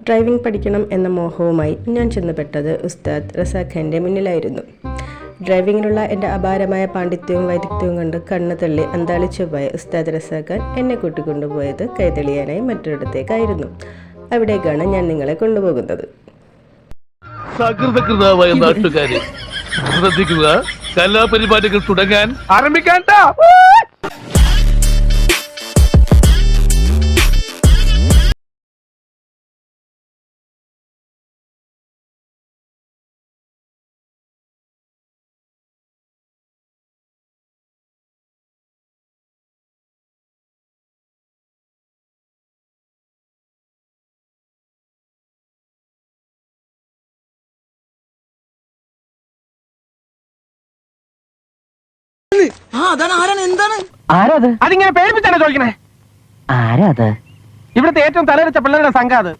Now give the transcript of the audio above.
Driving പഠിക്കണം എന്ന മോഹവുമായി ഞാൻ ചെന്നുപെട്ടത് ഉസ്താദ് റസാഖ് ഖാൻ്റെ മുന്നിലായിരുന്നു. ഡ്രൈവിങ്ങിലുള്ള എൻ്റെ അപാരമായ പാണ്ഡിത്യവും വൈദഗ്ധ്യവും കണ്ട് കണ്ണ് തള്ളി അന്താളിച്ചു പോയ ഉസ്താദ് റസാഖ് ഖാൻ എന്നെ കൂട്ടിക്കൊണ്ടുപോയത് കൈതെളിയാനായി മറ്റൊരിടത്തേക്കായിരുന്നു. അവിടേക്കാണ് ഞാൻ നിങ്ങളെ കൊണ്ടുപോകുന്നത്. സകൃതകൃതാവായ നാട്ടുകാരെ ശ്രദ്ധിക്കുക, കലാപരിപാടികൾ തുടങ്ങാൻ ആരംഭിക്കാൻ. അതിങ്ങനെ പേടിപ്പിച്ചാണ് ചോദിക്കണേ. ഇവിടുത്തെ ഏറ്റവും തലവെച്ച പിള്ളേരുടെ സംഘം അത്.